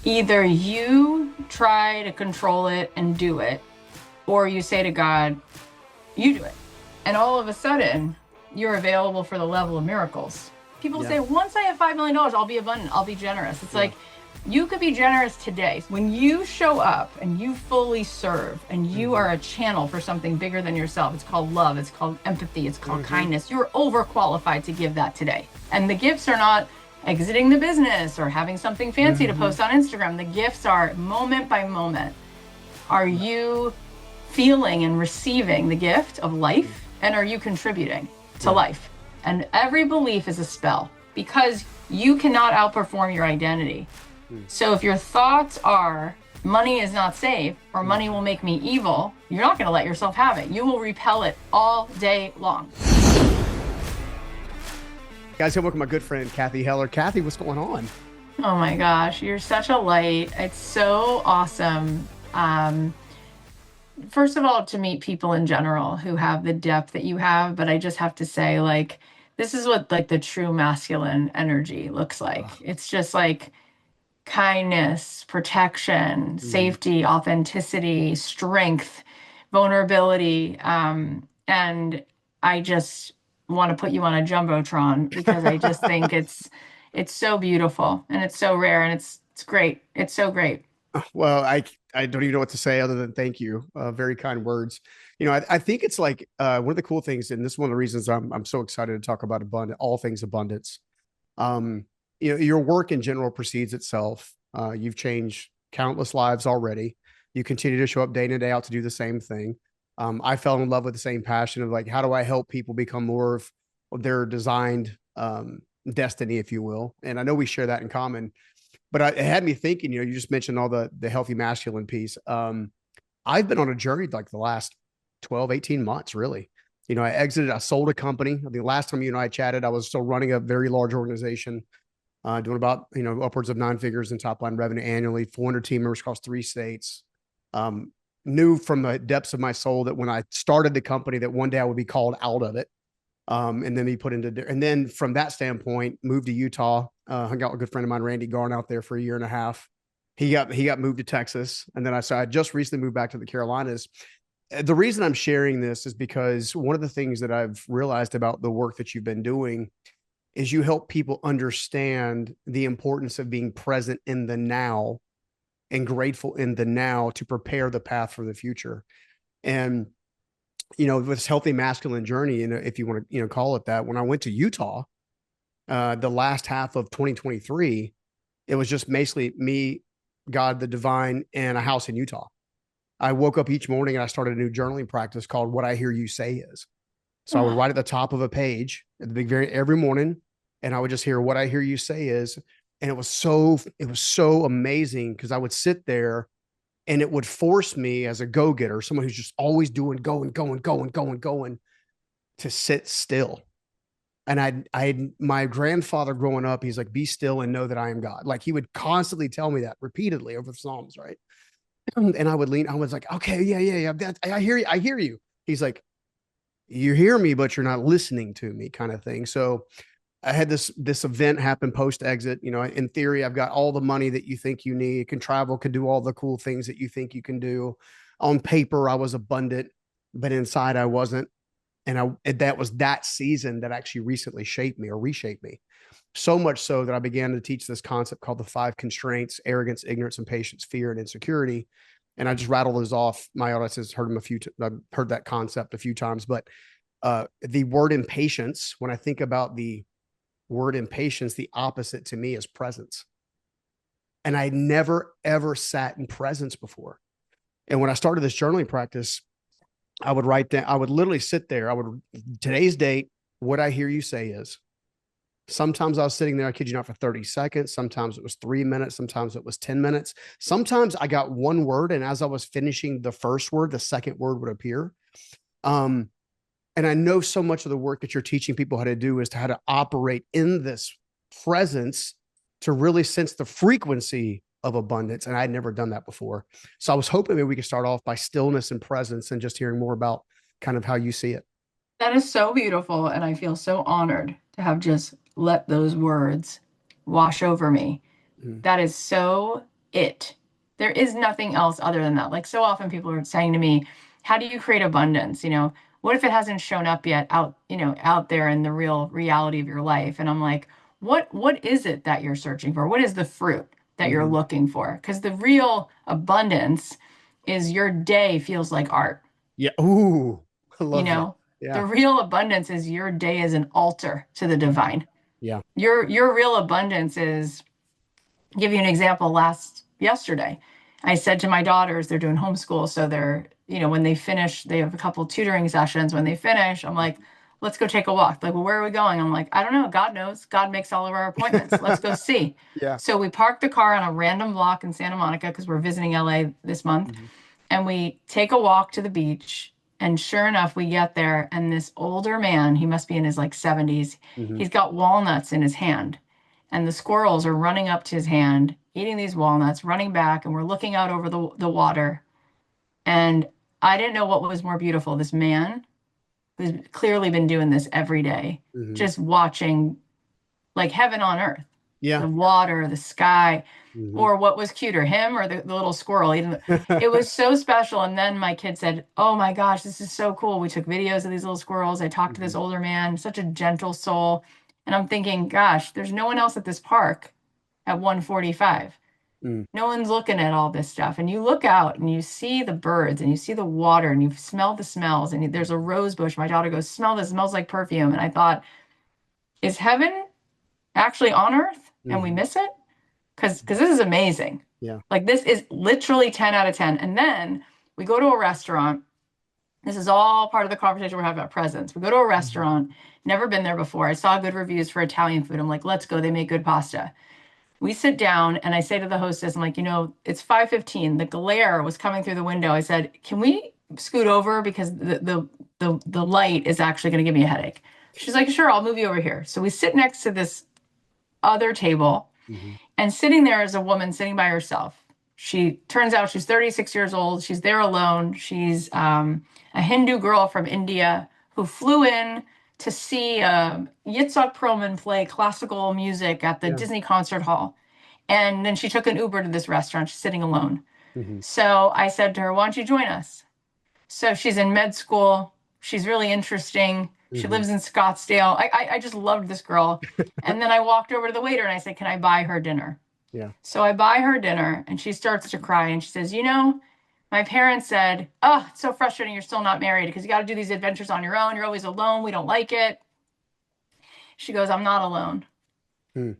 Either you try to control it and do it, or you say to God, you do it. And all of a sudden, you're available for the level of miracles. People Yeah. say, once I have $5 million, I'll be abundant, I'll be generous. It's Yeah. like, you could be generous today. When you show up and you fully serve and you are a channel for something bigger than yourself, it's called love, it's called empathy, it's called kindness. You're overqualified to give that today. And the gifts are not exiting the business or having something fancy to post on Instagram. The gifts are moment by moment. Are you feeling and receiving the gift of life? And are you contributing to life? And every belief is a spell because you cannot outperform your identity. So if your thoughts are money is not safe or money will make me evil, you're not going to let yourself have it. You will repel it all day long. Guys, welcome my good friend, Cathy Heller. Cathy, what's going on? Oh my gosh, you're such a light. It's so awesome. First of all, to meet people in general who have the depth that you have, but I just have to say, like, this is what like the true masculine energy looks like. Oh, It's just like kindness, protection, safety, authenticity, strength, vulnerability. And I just want to put you on a jumbotron because I just think it's so beautiful and it's so rare and it's great. It's so great. well, I don't even know what to say other than thank you. Very kind words. I think it's like one of the cool things, and this is one of the reasons I'm so excited to talk about all things abundance. Um, your work in general precedes itself. You've changed countless lives already. You continue to show up day in and day out to do the same thing. I fell in love with the same passion of like, how do I help people become more of their designed destiny, if you will? And I know we share that in common. But it had me thinking, you just mentioned all the healthy masculine piece. I've been on a journey like the last 12, 18 months, really. I sold a company. The last time you and I chatted, I was still running a very large organization, doing about, upwards of 9 figures in top line revenue annually, 400 team members across 3 states. Knew from the depths of my soul that when I started the company that one day I would be called out of it. And then and then from that standpoint, moved to Utah, hung out with a good friend of mine, Randy Garn, out there for a year and a half. He got moved to Texas. And then I just recently moved back to the Carolinas. The reason I'm sharing this is because one of the things that I've realized about the work that you've been doing is you help people understand the importance of being present in the now and grateful in the now to prepare the path for the future. And this healthy masculine journey, if you want to, call it that, when I went to Utah, the last half of 2023, it was just basically me, God, the divine, and a house in Utah. I woke up each morning and I started a new journaling practice called What I Hear You Say Is. So I would write at the top of a page at the very every morning, and I would just hear What I Hear You Say Is. And it was so amazing because I would sit there and it would force me as a go-getter, someone who's just always going, to sit still. And my grandfather growing up, he's like, be still and know that I am God. Like he would constantly tell me that repeatedly over the Psalms, right? And I was like, okay, yeah. I hear you. I hear you. He's like, you hear me, but you're not listening to me, kind of thing. So I had this event happen post exit. In theory, I've got all the money that you think you need, can travel, can do all the cool things that you think you can do. On paper, I was abundant, but inside I wasn't. And that was that season that actually recently shaped me or reshaped me. So much so that I began to teach this concept called the 5 constraints: arrogance, ignorance, impatience, fear, and insecurity. And I just rattled those off. My audience has heard them I've heard that concept a few times, but the word impatience, when I think about the word impatience, the opposite to me is presence. And I never, ever sat in presence before. And when I started this journaling practice, I would write down, I would literally sit there. Today's date, what I hear you say is. Sometimes I was sitting there, I kid you not, for 30 seconds. Sometimes it was 3 minutes. Sometimes it was 10 minutes. Sometimes I got one word, and as I was finishing the first word, the second word would appear. And I know so much of the work that you're teaching people how to do is how to operate in this presence to really sense the frequency of abundance. And I'd never done that before. So I was hoping maybe we could start off by stillness and presence and just hearing more about kind of how you see it. That is so beautiful. And I feel so honored to have just let those words wash over me. Mm. That is so it. There is nothing else other than that. Like so often people are saying to me, how do you create abundance? What if it hasn't shown up yet out there in the real reality of your life? And I'm like, what is it that you're searching for? What is the fruit that you're Mhm. looking for? Because the real abundance is your day feels like art. Yeah. Ooh, I You love that. know, the Yeah. real abundance is your day is an altar to the divine. Yeah. Your real abundance is, give you an example, yesterday I said to my daughters, they're doing homeschool, so when they finish, they have a couple tutoring sessions. When they finish, I'm like, let's go take a walk. Like, well, where are we going? I'm like, I don't know. God knows. God makes all of our appointments. Let's go see. Yeah. So we parked the car on a random block in Santa Monica because we're visiting LA this month, Mhm. and we take a walk to the beach. And sure enough, we get there, and this older man, he must be in his like 70s, Mhm. he's got walnuts in his hand, and the squirrels are running up to his hand, eating these walnuts, running back, and we're looking out over the water. And I didn't know what was more beautiful, this man who's clearly been doing this every day, Mhm. just watching like heaven on earth, Yeah. the water, the sky, Mhm. or what was cuter, him or the little squirrel. It was so special. And then my kid said, oh my gosh, this is so cool. We took videos of these little squirrels. I talked to this Mhm. older man, such a gentle soul. And I'm thinking, gosh, there's no one else at this park at 1:45. Mm. No one's looking at all this stuff. And you look out and you see the birds and you see the water and you smell the smells. And there's a rose bush. My daughter goes, smell this, it smells like perfume. And I thought, is heaven actually on earth and we Mhm. miss it? Because this is amazing. Yeah. Like this is literally 10 out of 10. And then we go to a restaurant. This is all part of the conversation we're having about presents. We go to a Mhm. restaurant, never been there before. I saw good reviews for Italian food. I'm like, let's go. They make good pasta. We sit down and I say to the hostess, I'm like, it's 5:15. The glare was coming through the window. I said, can we scoot over because the light is actually going to give me a headache. She's like, sure, I'll move you over here. So we sit next to this other table, Mhm. and sitting there is a woman sitting by herself. She turns out she's 36 years old. She's there alone. She's a Hindu girl from India who flew in to see Yitzhak Perlman play classical music at the Yeah. Disney Concert Hall. And then she took an Uber to this restaurant. She's sitting alone. Mhm. So I said to her, why don't you join us? So she's in med school. She's really interesting. She Mhm. lives in Scottsdale. I just loved this girl. And then I walked over to the waiter and I said, can I buy her dinner? Yeah. So I buy her dinner and she starts to cry and she says, my parents said, oh, it's so frustrating. You're still not married because you got to do these adventures on your own. You're always alone. We don't like it. She goes, I'm not alone. Mm.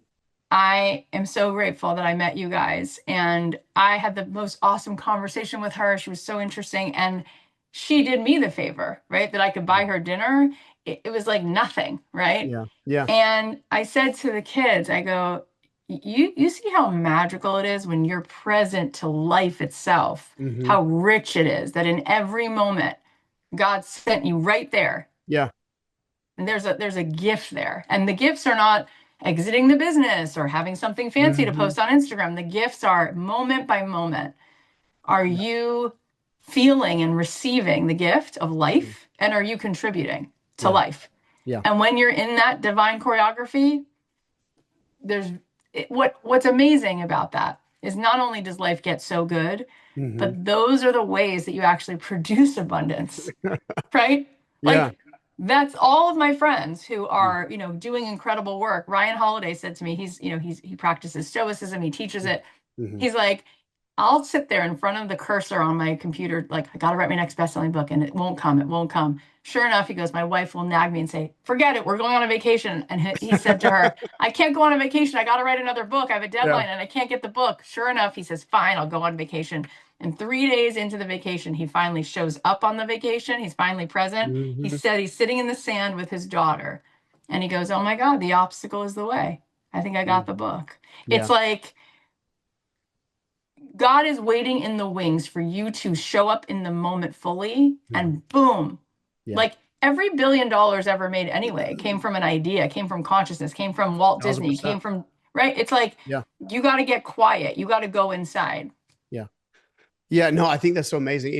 I am so grateful that I met you guys. And I had the most awesome conversation with her. She was so interesting. And she did me the favor, right? That I could buy her dinner. It was like nothing, right? Yeah. Yeah. And I said to the kids, I go, you see how magical it is when you're present to life itself, Mhm. how rich it is that in every moment God sent you right there. Yeah. And there's a gift there. And the gifts are not exiting the business or having something fancy to Mhm. post on Instagram. The gifts are moment by moment. Are Yeah. you feeling and receiving the gift of Mm. life? And are you contributing to Yeah. life? Yeah. And when you're in that divine choreography, there's what's amazing about that is not only does life get so good, Mhm. but those are the ways that you actually produce abundance, right? Yeah. Like that's all of my friends who Mm. are, doing incredible work. Ryan Holiday said to me, he practices stoicism, he teaches it. Mhm. He's like, I'll sit there in front of the cursor on my computer, like I gotta write my next best-selling book, and it won't come, it won't come. Sure enough, he goes, my wife will nag me and say, forget it, we're going on a vacation. And he said to her, I can't go on a vacation. I gotta write another book. I have a Yeah. deadline and I can't get the book. Sure enough, he says, fine, I'll go on vacation. And 3 days into the vacation, he finally shows up on the vacation. He's finally present. He Mhm. said he's sitting in the sand with his daughter. And he goes, oh my God, the obstacle is the way. I think I got Mm. the book. It's Yeah. like God is waiting in the wings for you to show up in the moment fully, Mhm. and boom. Yeah. Like every $1 billion ever made anyway came from an idea, came from consciousness, came from Walt Disney, 1,000%. came from, right? It's like Yeah. you got to get quiet. You got to go inside. Yeah. Yeah. No, I think that's so amazing.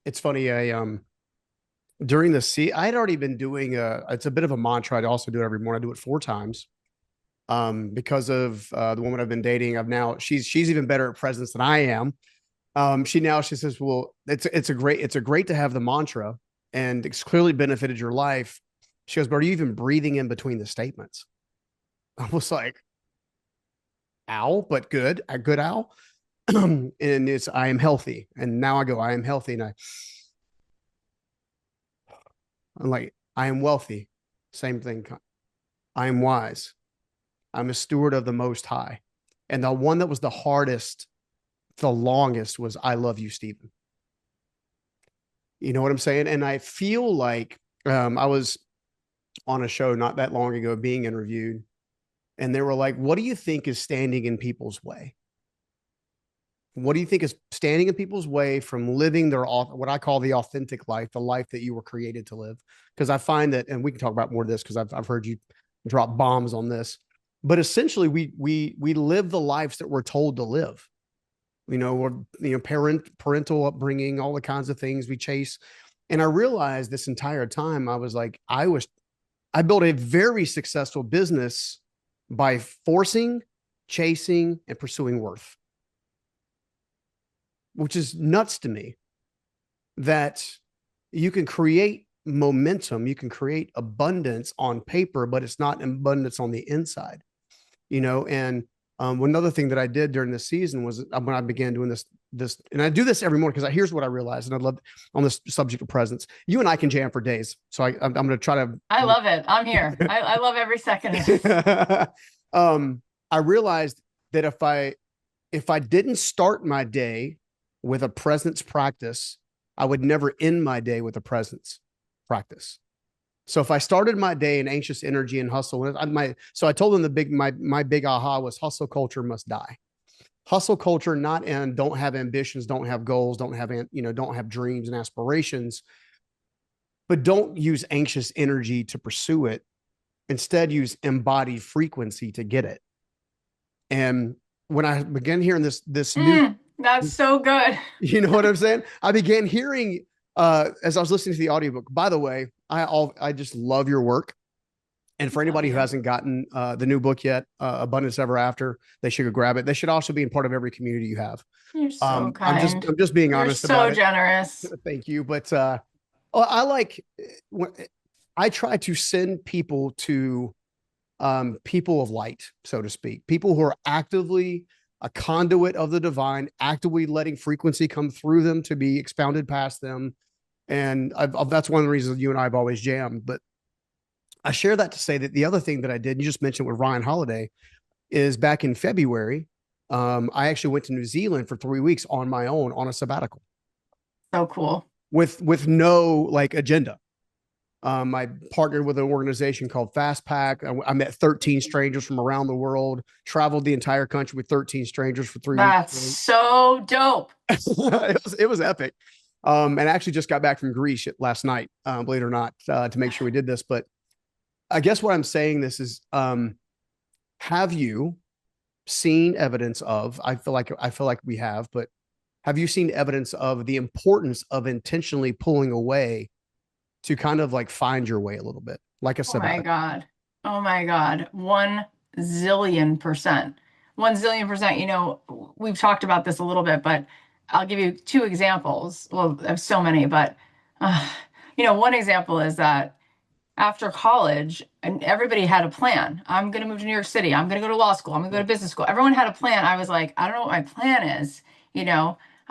It's funny. During the I had already been doing it's a bit of a mantra. I also do it every morning. I do it 4 times. because of the woman I've been dating. I've now she's even better at presence than I am. She says, well, it's a great to have the mantra, and it's clearly benefited your life. She goes, but are you even breathing in between the statements? I was like, ow, but good, a good owl. And it's I am healthy, and now I go, I am healthy, and I'm like, I am wealthy, same thing. I am wise. I'm a steward of the Most High, and the one that was the hardest, the longest was I love you, Stephen. You know what I'm saying? And I feel like I was on a show not that long ago being interviewed, and they were like, what do you think is standing in people's way? What do you think is standing in people's way from living their what I call the authentic life, the life that you were created to live? Because I find that, and we can talk about more of this because I've heard you drop bombs on this, but essentially we live the lives that we're told to live. You know, or parental upbringing, all the kinds of things we chase. And I realized this entire time I was like, I built a very successful business by forcing, chasing, and pursuing worth, which is nuts to me that you can create momentum, you can create abundance on paper, but it's not abundance on the inside, and one other thing that I did during this season was when I began doing this, and I do this every morning because here's what I realized, and I'd love on this subject of presence. You and I can jam for days, so I'm going to try to. I love it. I'm here. I love every second of it. I realized that if I didn't start my day with a presence practice, I would never end my day with a presence practice. So if I started my day in anxious energy and hustle, so I told them my big aha was hustle culture must die. Hustle culture, not and don't have ambitions, don't have goals, don't have dreams and aspirations, but don't use anxious energy to pursue it. Instead, use embodied frequency to get it. And when I began hearing this new, that's so good. you know what I'm saying? I began hearing as I was listening to the audiobook. By the way, I just love your work. And for anybody who hasn't gotten the new book yet, Abundance Ever After, they should go grab it. They should also be in part of every community you have. You're so kind. I'm just being You're honest so about generous. it. Thank you. But I try to send people to people of light, so to speak, people who are actively a conduit of the divine, actively letting frequency come through them to be expounded past them. And that's one of the reasons you and I have always jammed. But I share that to say that the other thing that I did, you just mentioned with Ryan Holiday, is back in February, I actually went to New Zealand for 3 weeks on my own on a sabbatical. So cool. With no like agenda. I partnered with an organization called Fast Pack. I met 13 strangers from around the world, traveled the entire country with 13 strangers for 3 weeks. That's so dope. It was epic. And I actually just got back from Greece last night, believe it or not, to make sure we did this. But I guess what I'm saying this is, have you seen evidence of, I feel like we have, but have you seen evidence of the importance of intentionally pulling away to kind of like find your way a little bit, like a sabbatical? Oh my God. Oh my God. 1 zillion%. 1 zillion%. We've talked about this a little bit, but I'll give you 2 examples. Well, I have so many, but one example is that after college, and everybody had a plan. I'm going to move to New York City. I'm going to go to law school. I'm going to go to business school. Everyone had a plan. I was like, I don't know what my plan is.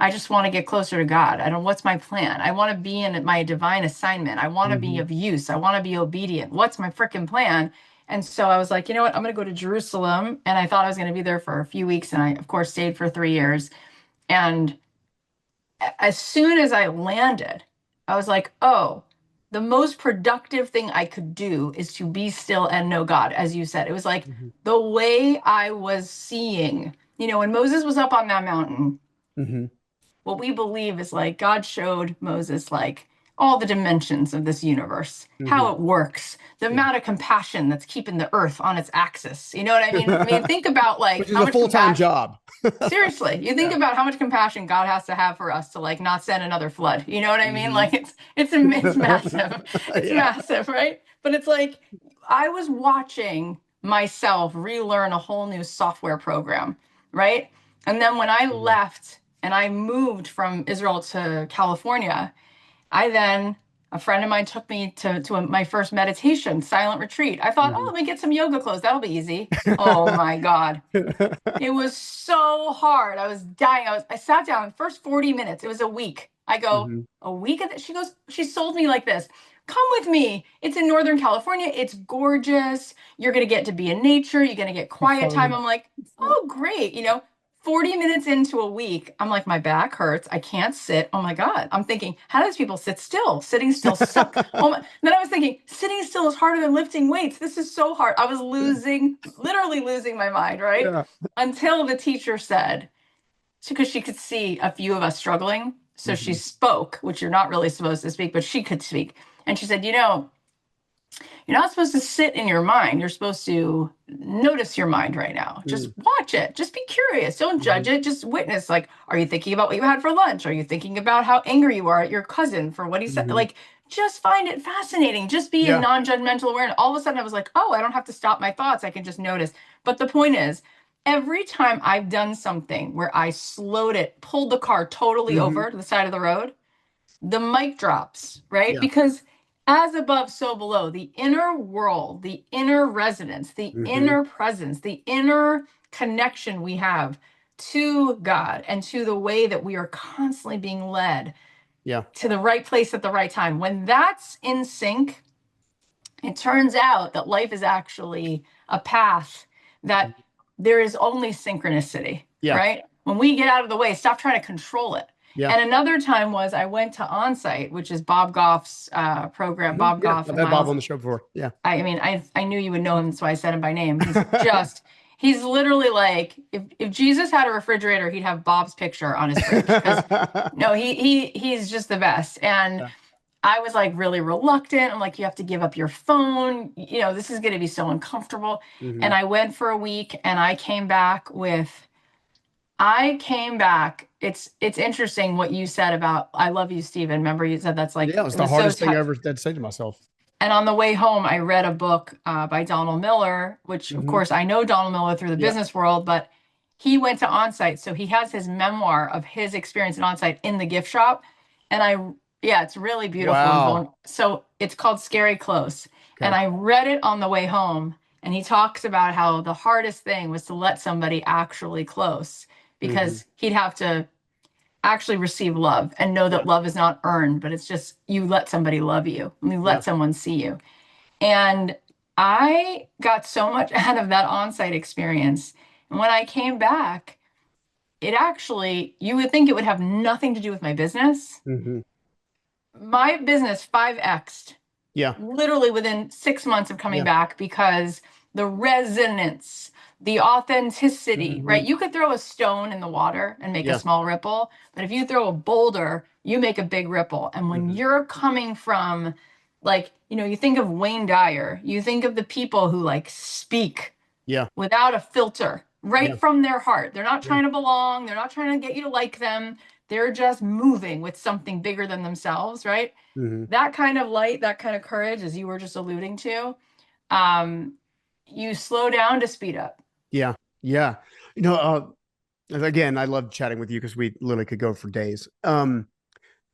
I just want to get closer to God. I don't, what's my plan? I want to be in my divine assignment. I want to be of use. I want to be obedient. What's my freaking plan? And so I was like, you know what? I'm going to go to Jerusalem. And I thought I was going to be there for a few weeks. And I, of course, stayed for 3 years. And as soon as I landed, I was like, oh, the most productive thing I could do is to be still and know God, as you said. It was like the way I was seeing, when Moses was up on that mountain, what we believe is like God showed Moses like all the dimensions of this universe, how it works, the amount of compassion that's keeping the earth on its axis. You know what I mean? I mean, think about like which is a full-time job. Seriously, you think about how much compassion God has to have for us to like not send another flood. You know what I mean? Like it's massive. It's massive, right? But it's like I was watching myself relearn a whole new software program, right? And then when I Mhm. left and I moved from Israel to California, I then, a friend of mine took me to my first meditation, silent retreat. I thought, oh, Mhm. let me get some yoga clothes. That'll be easy. Oh my God. It was so hard. I was dying. I sat down the first 40 minutes. It was a week. I go, Mhm. a week of this? She goes, she sold me like this. Come with me. It's in Northern California. It's gorgeous. You're going to get to be in nature. You're going to get Have quiet time. fun. I'm like, oh, great. 40 minutes into a week, I'm like, my back hurts. I can't sit. Oh my God. I'm thinking, how does people sit still? Sitting still suck. Oh my. Then I was thinking, sitting still is harder than lifting weights. This is so hard. I was literally losing my mind, right? Yeah. Until the teacher said, because she could see a few of us struggling. So she Mhm. spoke, which you're not really supposed to speak, but she could speak. And she said, you're not supposed to sit in your mind. You're supposed to notice your mind right now. Just Mhm. watch it. Just be curious. Don't judge Mhm. it. Just witness. Like, are you thinking about what you had for lunch? Are you thinking about how angry you are at your cousin for what he said? Mhm. Like, just find it fascinating. Just be in Yeah. non-judgmental awareness. All of a sudden, I was like, oh, I don't have to stop my thoughts. I can just notice. But the point is, every time I've done something where I slowed it, pulled the car totally Mhm. over to the side of the road, the mic drops, right? Yeah. Because as above, so below, the inner world, the inner resonance, the Mhm. inner presence, the inner connection we have to God and to the way that we are constantly being led Yeah. to the right place at the right time. When that's in sync, it turns out that life is actually a path that there is only synchronicity, Yeah. right? When we get out of the way, stop trying to control it. Yeah. And another time was I went to Onsite, which is Bob Goff's program, Mhm. Bob Yeah. Goff I've and had Bob Miles. on the show before. Yeah. I mean, I knew you would know him, so I said him by name. He's literally like, if Jesus had a refrigerator, he'd have Bob's picture on his fridge. Because no, he's just the best. And Yeah. I was like really reluctant. I'm like, you have to give up your phone. This is going to be so uncomfortable. And Mhm. I went for a week and I came back. It's interesting what you said about I love you, Stephen. Remember you said that's like Yeah. It was it the was so hardest thing I tough. ever had to say to myself. And on the way home, I read a book by Donald Miller, which of Mhm. course I know Donald Miller through the Yeah. business world, but he went to Onsite. So he has his memoir of his experience at Onsite in the gift shop. And yeah, it's really beautiful and Wow. vulnerable. So it's called Scary Close. And Okay. I read it on the way home. And he talks about how the hardest thing was to let somebody actually close Mhm. because he'd have to actually receive love and know Yeah. that love is not earned, but it's just you let somebody love you. You Yeah. let someone see you. And I got so much out of that on-site experience. And when I came back, it actually, you would think it would have nothing to do with my business. Mhm. My business 5x'd Yeah. literally within 6 months of coming Yeah. back because the resonance, the authenticity, right? Mhm. You could throw a stone in the water and make a Yeah. small ripple, but if you throw a boulder, you make a big ripple. And when Mhm. you're coming from, like, you think of Wayne Dyer, you think of the people who like speak Yeah. without a filter, Yeah. right from their heart. They're not Yeah. trying to belong, they're not trying to get you to like them. They're just moving with something bigger than themselves, right? Mhm. That kind of light, that kind of courage, as you were just alluding to, um, you slow down to speed up. Yeah. Yeah. You know, again, I love chatting with you because we literally could go for days. One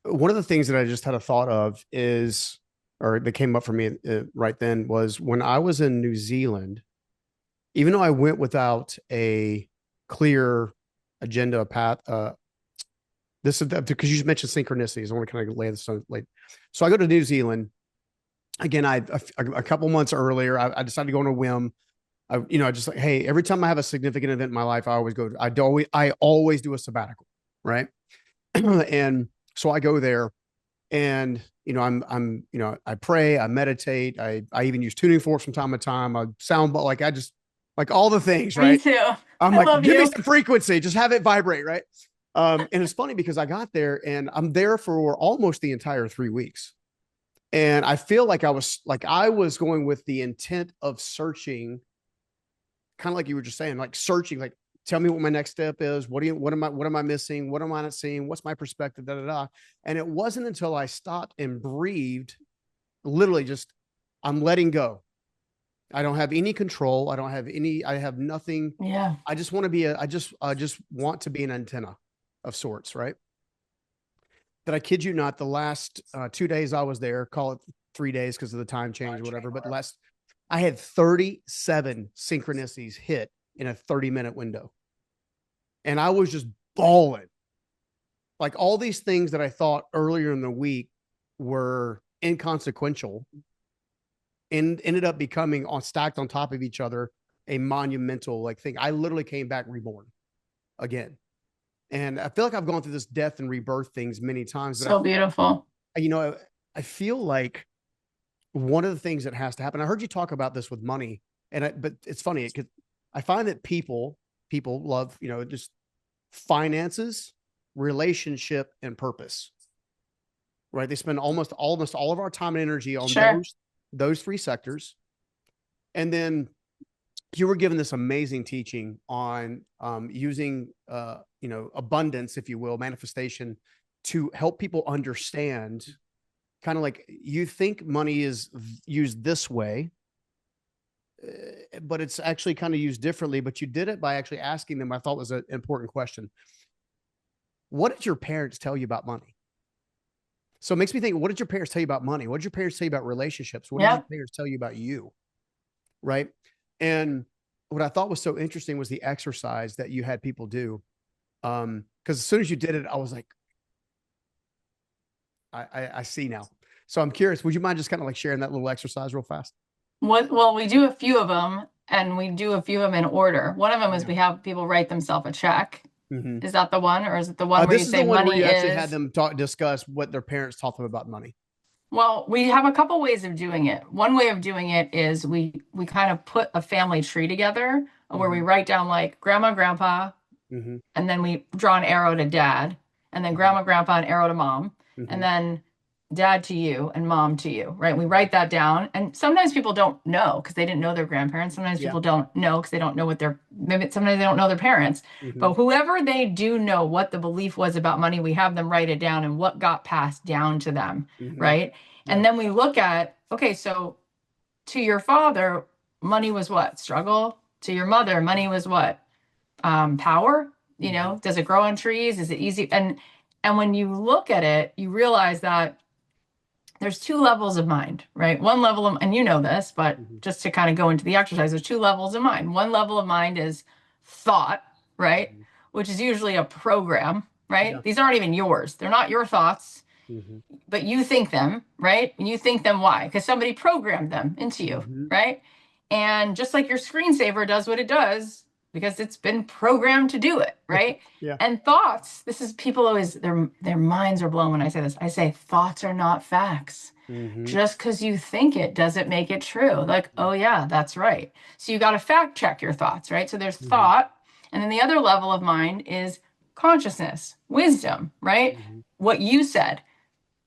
of the things that I just had a thought of is, or that came up for me right then, was when I was in New Zealand, even though I went without a clear agenda path, this is because you mentioned synchronicities. I want to kind of lay this on late. So I go to New Zealand again. A couple months earlier, I decided to go on a whim. I just like, hey, every time I have a significant event in my life, I always go. I always do a sabbatical, right? And so I go there, and I pray, I meditate, I even use tuning forks from time to time. I sound like I just like all the things, Me right? too. I'm I like, love give me you. some frequency, just have it vibrate, right? And it's funny because I got there and I'm there for almost the entire 3 weeks. And I feel like I was going with the intent of searching, kind of like you were just saying, like searching, like tell me what my next step is. What am I missing? What am I not seeing? What's my perspective? Da da da. And it wasn't until I stopped and breathed, literally just I'm letting go. I don't have any control. I have nothing. Yeah. I just want to be I just want to be an antenna of sorts, right? That I kid you not, the last 2 days I was there, call it 3 days because of the time change or whatever, but last I had 37 synchronicities hit in a 30-minute window. And I was just bawling. Like all these things that I thought earlier in the week were inconsequential and ended up becoming on stacked on top of each other a monumental like thing. I literally came back reborn again. And I feel like I've gone through this death and rebirth things many times, but So beautiful. I feel like one of the things that has to happen. I heard you talk about this with money, but it's funny because I find that people love just finances, relationship, and purpose. Right? They spend almost all of our time and energy on Sure. those three sectors, and then you were given this amazing teaching on using abundance, if you will, manifestation, to help people understand kind of like you think money is used this way, but it's actually kind of used differently. But you did it by actually asking them, I thought was an important question. What did your parents tell you about money? So it makes me think, what did your parents tell you about money? What did your parents tell you about relationships? What did your Yep. parents tell you about you? Right. And what I thought was so interesting was the exercise that you had people do. Because as soon as you did it, I was like, I see now. So I'm curious, would you mind just kind of like sharing that little exercise real fast? Well, we do a few of them and we do a few of them in order. One of them is Yeah. we have people write themselves a check. Mm-hmm. Is that the one, or is it the one where you This is say the one where money you actually had is? them discuss what their parents taught them about money. Well, we have a couple ways of doing it. One way of doing it is we kind of put a family tree together where we Mm-hmm. write down like grandma, grandpa, Mm-hmm. and then we draw an arrow to dad, and then Mm-hmm. grandma, grandpa, an arrow to mom, and Mm-hmm. then dad to you and mom to you, right? We write that down. And sometimes people don't know because they didn't know their grandparents. Sometimes Yeah. people don't know because they don't know what their, maybe sometimes they don't know their parents. Mm-hmm. But whoever they do know what the belief was about money, we have them write it down and what got passed down to them, Mm-hmm. right? Yeah. And then we look at, okay, so to your father, money was what? Struggle. To your mother, money was what? Power. Mm-hmm. Does it grow on trees? Is it easy? And when you look at it, you realize that there's two levels of mind, right? One level of, and you know this, but Mm-hmm. just to kind of go into the exercise, there's two levels of mind. One level of mind is thought, right? Mm-hmm. Which is usually a program, Yeah. right? These aren't even yours. They're not your thoughts, Mm-hmm. but you think them, right? And you think them why? Because somebody programmed them into you, Mm-hmm. right? And just like your screensaver does what it does because it's been programmed to do it, right? Yeah. And thoughts, this is people always their minds are blown when I say this. I say thoughts are not facts. Mm-hmm. Just because you think it doesn't make it true. Like, oh yeah, that's right. So you got to fact check your thoughts, right? So there's Mm-hmm. thought, and then the other level of mind is consciousness, wisdom, right? Mm-hmm. What you said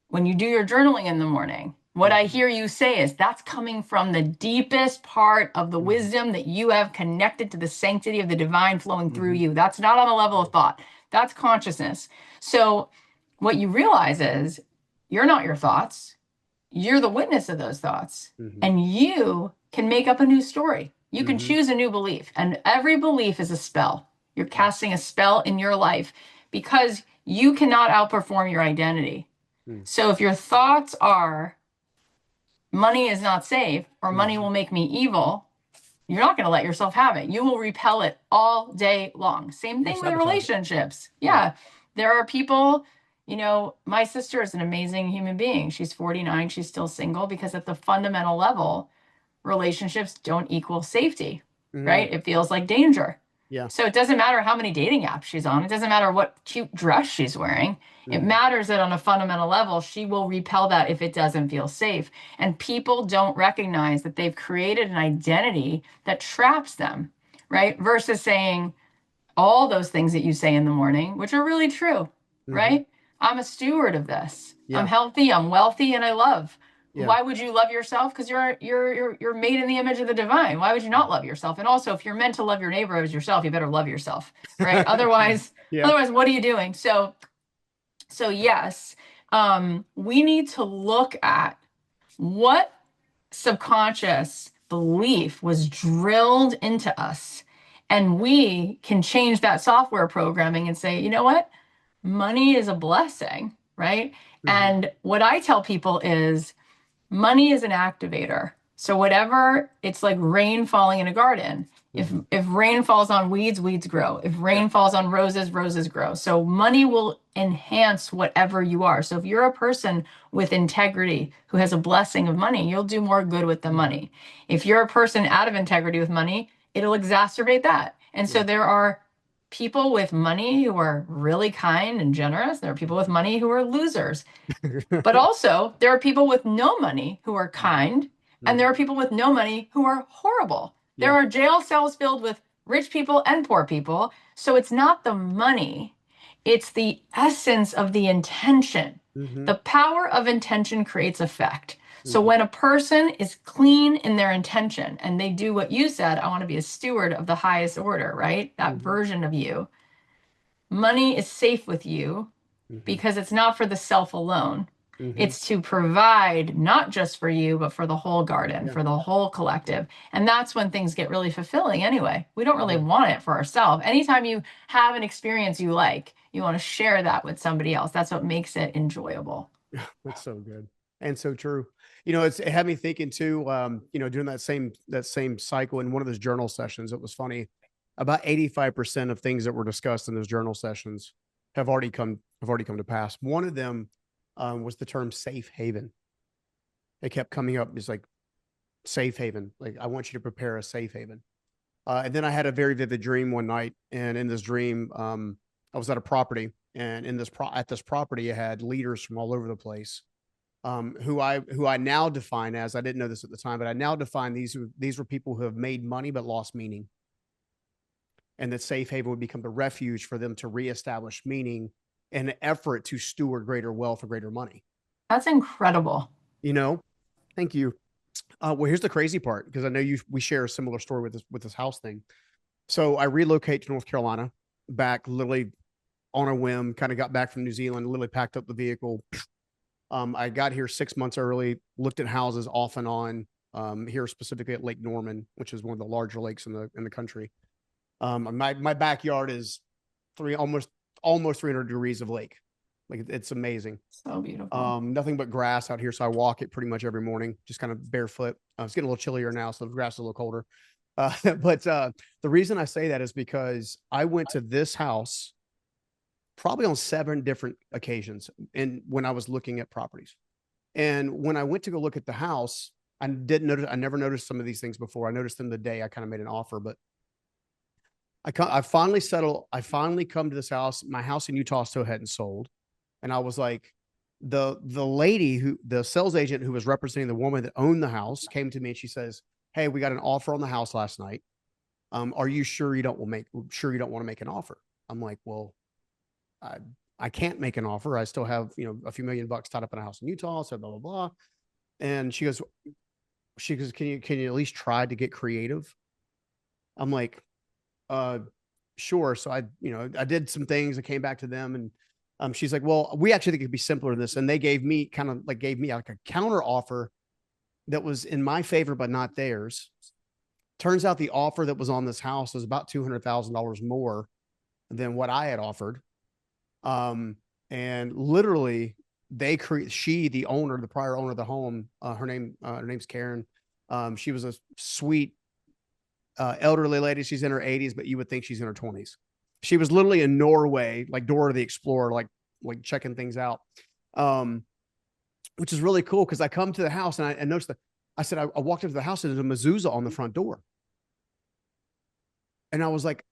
when you do your journaling in the morning, what I Mm-hmm. hear you say is that's coming from the deepest part of the Mm-hmm. wisdom that you have connected to the sanctity of the divine flowing through Mm-hmm. you. That's not on a level of thought, that's consciousness. So, what you realize is you're not your thoughts, you're the witness of those thoughts, Mm-hmm. and you can make up a new story. You can Mm-hmm. choose a new belief, and every belief is a spell. You're Yeah. casting a spell in your life because you cannot outperform your identity. So if your thoughts are money is not safe or money Mm-hmm. will make me evil, you're not going to let yourself have it. You will repel it all day long. Same You'll thing with sabotage it. relationships. Yeah. Yeah. There are people, my sister is an amazing human being. She's 49. She's still single because at the fundamental level, relationships don't equal safety, Mm-hmm. right? It feels like danger. Yeah. So it doesn't matter how many dating apps she's on. It doesn't matter what cute dress she's wearing. It Mm-hmm. matters that on a fundamental level, she will repel that if it doesn't feel safe. And people don't recognize that they've created an identity that traps them, right? Versus saying all those things that you say in the morning, which are really true, Mm-hmm. right? I'm a steward of this. I'm Yeah. healthy, I'm wealthy, and I love. Yeah. Why would you love yourself? Because you're made in the image of the divine. Why would you not love yourself? And also, if you're meant to love your neighbor as yourself, you better love yourself, right? Otherwise, Yeah. otherwise, what are you doing? So yes, we need to look at what subconscious belief was drilled into us. And we can change that software programming and say, you know what? Money is a blessing, right? Mhm. And what I tell people is money is an activator. So whatever, it's like rain falling in a garden. Mhm. If rain falls on weeds, weeds grow. If Yeah. rain falls on roses, roses grow. So money will enhance whatever you are. So if you're a person with integrity who has a blessing of money, you'll do more good with the Mhm. money. If you're a person out of integrity with money, it'll exacerbate that. And so Yeah. there are people with money who are really kind and generous. There are people with money who are losers. But also, there are people with no money who are kind, and there Mhm. are people with no money who are horrible. There Yeah. are jail cells filled with rich people and poor people. So it's not the money, it's the essence of the intention. Mhm. The power of intention creates effect. So Mhm. when a person is clean in their intention and they do what you said, I want to be a steward of the highest order, right? That Mhm. version of you. Money is safe with you Mhm. because it's not for the self alone. Mhm. It's to provide not just for you, but for the whole garden, Yeah. for the whole collective. And that's when things get really fulfilling anyway. We don't really Yeah. want it for ourselves. Anytime you have an experience you like, you want to share that with somebody else. That's what makes it enjoyable. That's so good and so true. It had me thinking too. Doing that same cycle in one of those journal sessions. It was funny. About 85% of things that were discussed in those journal sessions have already come to pass. One of them was the term safe haven. It kept coming up. It's like safe haven. Like I want you to prepare a safe haven. And then I had a very vivid dream one night, and in this dream, I was at a property, and at this property, I had leaders from all over the place, who I now define as, I didn't know this at the time, but I now define these were people who have made money but lost meaning, and that safe haven would become the refuge for them to reestablish meaning in an effort to steward greater wealth or greater money. That's incredible. You know, thank you. Well, here's the crazy part, because I know we share a similar story with this house thing. So I relocate to North Carolina, back literally on a whim. Kind of got back from New Zealand, literally packed up the vehicle. I got here 6 months early, looked at houses off and on, here specifically at Lake Norman, which is one of the larger lakes in the country. My backyard is three almost 300 degrees of lake. Like it's amazing. So beautiful. Nothing but grass out here, so I walk it pretty much every morning, just kind of barefoot. It's getting a little chillier now, so the grass is a little colder. But the reason I say that is because I went to this house probably on 7 different occasions, and when I was looking at properties. And when I went to go look at the house, I never noticed some of these things before. I noticed them the day I kind of made an offer, but I finally settled. I finally come to this house. My house in Utah still hadn't sold. And I was like, the sales agent who was representing the woman that owned the house came to me and she says, "Hey, we got an offer on the house last night. Are you sure you don't want to make an offer?" I'm like, "Well, I I can't make an offer. I still have, a few million bucks tied up in a house in Utah, so blah blah blah." And she goes, "Can you at least try to get creative?" I'm like, uh sure. So I did some things. I came back to them, and she's like, "Well, we actually think it'd be simpler than this." And they gave me like a counter offer that was in my favor but not theirs. Turns out the offer that was on this house was about $200,000 more than what I had offered. And literally, the owner, the prior owner of the home, her name's Karen. She was a sweet, elderly lady. She's in her 80s, but you would think she's in her 20s. She was literally in Norway, like Dora the Explorer, like checking things out, um, which is really cool, because I come to the house and I noticed that I walked into the house and there's a mezuzah on the front door, and I was like,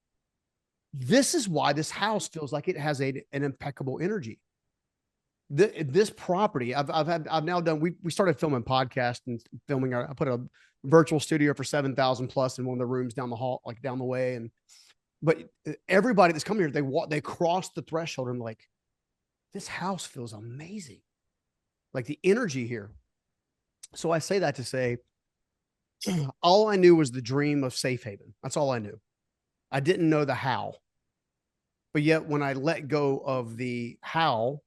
this is why this house feels like it has an impeccable energy. This property, I've now done. We started filming podcast and filming. I put a virtual studio for 7,000 plus in one of the rooms down the hall, like down the way, and but everybody that's coming here, they cross the threshold and like, this house feels amazing, like the energy here. So I say that to say, all I knew was the dream of safe haven. That's all I knew. I didn't know the how, but yet when I let go of the how